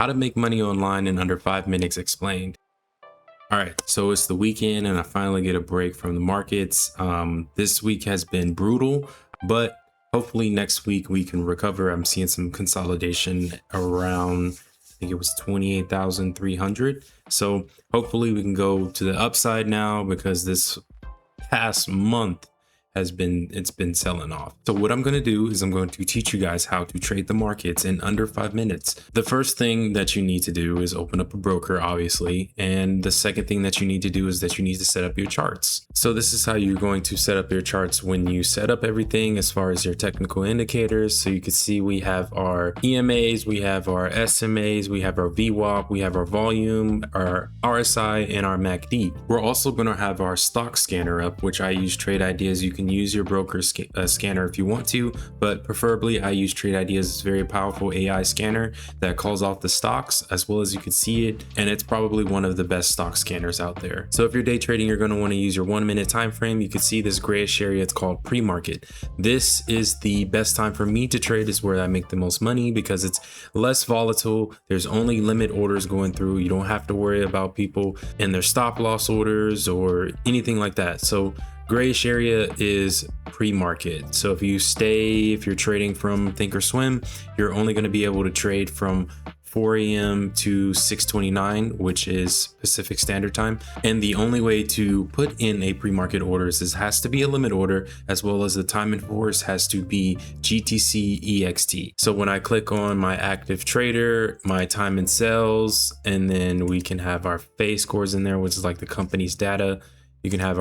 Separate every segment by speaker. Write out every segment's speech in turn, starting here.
Speaker 1: How to make money online in under 5 minutes explained. All right, so it's the weekend and I finally get a break from the markets. This week has been brutal, but hopefully next week we can recover. I'm seeing some consolidation around, I think it was 28,300. So hopefully we can go to the upside now, because this past month it's been selling off. So what I'm going to do is I'm going to teach you guys how to trade the markets in under 5 minutes. The first thing that you need to do is open up a broker, obviously. And the second thing that you need to do is that you need to set up your charts. So this is how you're going to set up your charts when you set up everything as far as your technical indicators. So you can see we have our EMAs, we have our SMAs, we have our VWAP, we have our volume, our RSI, and our MACD. We're also going to have our stock scanner up, which I use Trade Ideas. You can use your broker scanner if you want to, but preferably I use Trade Ideas. It's a very powerful AI scanner that calls off the stocks as well as you can see it, and it's probably one of the best stock scanners out there. So if you're day trading, you're going to want to use your 1 minute time frame. You can see this grayish area, it's called pre-market. This is the best time for me to trade, is where I make the most money because it's less volatile. There's only limit orders going through. You don't have to worry about people and their stop loss orders or anything like that. So grayish area is pre-market. So if you're trading from Thinkorswim, you're only going to be able to trade from 4 a.m. to 6:29, which is Pacific Standard Time. And the only way to put in a pre-market orders has to be a limit order, as well as the time in force has to be GTC EXT. So when I click on my active trader, my time in sales, and then we can have our phase scores in there, which is like the company's data. You can have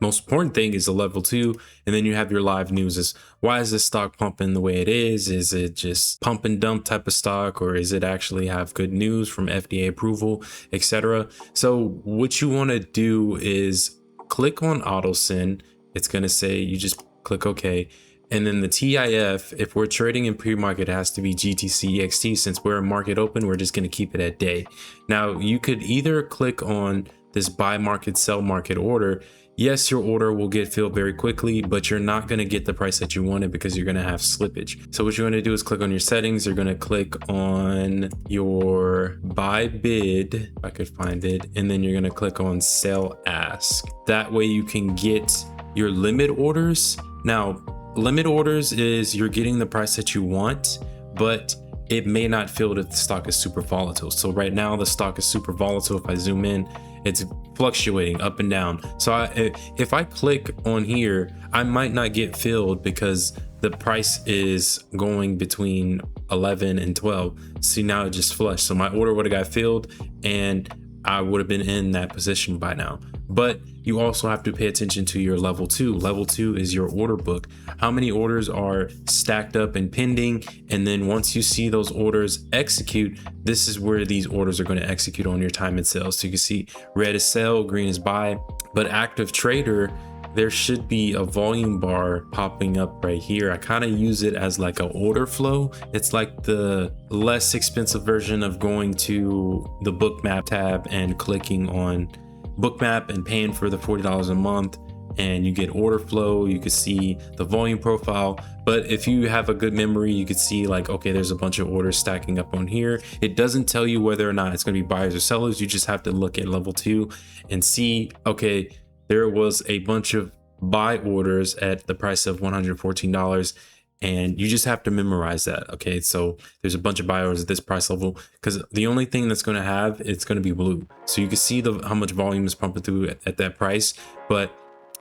Speaker 1: most important thing is the level 2, and then you have your live news. Is why is this stock pumping the way it is? Is it just pump and dump type of stock, or is it actually have good news from FDA approval, etc.? So what you want to do is click on AutoSend. It's going to say, you just click OK. And then the TIF, if we're trading in pre-market, it has to be GTC EXT. Since we're in market open, we're just going to keep it at day. Now you could either click on this buy market, sell market order. Yes, your order will get filled very quickly, but you're not going to get the price that you wanted because you're going to have slippage. So what you're going to do is click on your settings. You're going to click on your buy bid, if I could find it, and then you're going to click on sell ask. That way you can get your limit orders. Now, limit orders is you're getting the price that you want, but it may not fill if the stock is super volatile. So right now the stock is super volatile. If I zoom in, it's fluctuating up and down. So if I click on here, I might not get filled because the price is going between 11 and 12. See, now it just flushed. So my order would have got filled and I would have been in that position by now. But you also have to pay attention to your level 2. Level 2 is your order book. How many orders are stacked up and pending? And then once you see those orders execute, this is where these orders are going to execute on your time and sales. So you can see red is sell, green is buy. But active trader, there should be a volume bar popping up right here. I kind of use it as like an order flow. It's like the less expensive version of going to the Bookmap tab and clicking on Bookmap and paying for the $40 a month, and you get order flow. You could see the volume profile. But if you have a good memory, you could see like, okay, there's a bunch of orders stacking up on here. It doesn't tell you whether or not it's going to be buyers or sellers. You just have to look at level 2 and see, okay, there was a bunch of buy orders at the price of $114, and you just have to memorize that. Okay, so there's a bunch of buy orders at this price level, because the only thing that's going to have, it's going to be blue. So you can see how much volume is pumping through at that price, but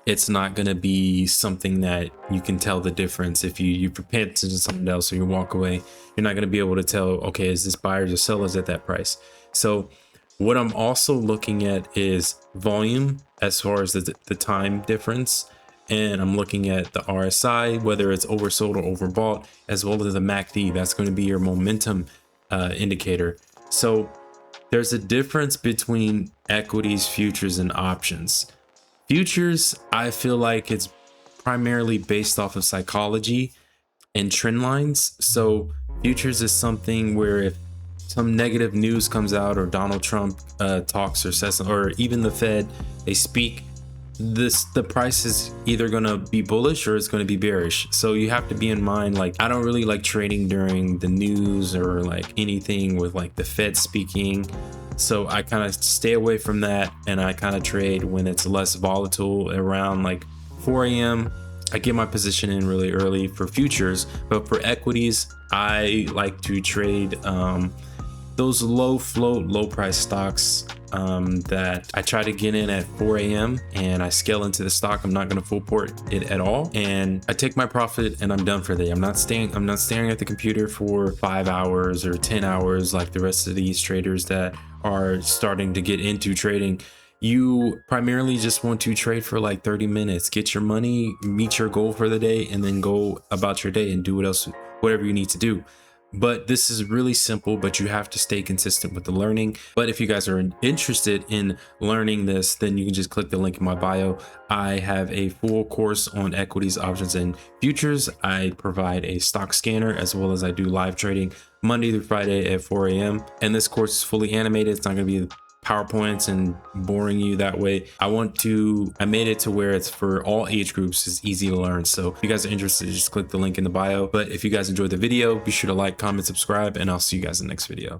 Speaker 1: it's not going to be something that you can tell the difference. If you pay attention to something else or you walk away, you're not going to be able to tell, okay, is this buyers or sellers at that price? So what I'm also looking at is volume as far as the time difference. And I'm looking at the RSI, whether it's oversold or overbought, as well as the MACD. That's going to be your momentum indicator. So there's a difference between equities, futures, and options. Futures, I feel like it's primarily based off of psychology and trend lines. So futures is something where if some negative news comes out, or Donald Trump talks or says, or even the Fed, they speak, the price is either gonna be bullish or it's gonna be bearish. So you have to be in mind, like, I don't really like trading during the news or like anything with like the Fed speaking. So I kind of stay away from that, and I kind of trade when it's less volatile around like 4 a.m. I get my position in really early for futures, but for equities, I like to trade those low float, low price stocks that I try to get in at 4 a.m. and I scale into the stock. I'm not going to full port it at all, and I take my profit and I'm done for the day. I'm not staring at the computer for 5 hours or 10 hours like the rest of these traders that are starting to get into trading. You primarily just want to trade for like 30 minutes, get your money, meet your goal for the day, and then go about your day and do whatever you need to do. But this is really simple, but you have to stay consistent with the learning. But if you guys are interested in learning this, then you can just click the link in my bio. I have a full course on equities, options, and futures. I provide a stock scanner, as well as I do live trading Monday through Friday at 4 a.m. And this course is fully animated. It's not going to be PowerPoints and boring you that way. I made it to where it's for all age groups. It's easy to learn. So if you guys are interested, just click the link in the bio. But if you guys enjoyed the video, be sure to like, comment, subscribe, and I'll see you guys in the next video.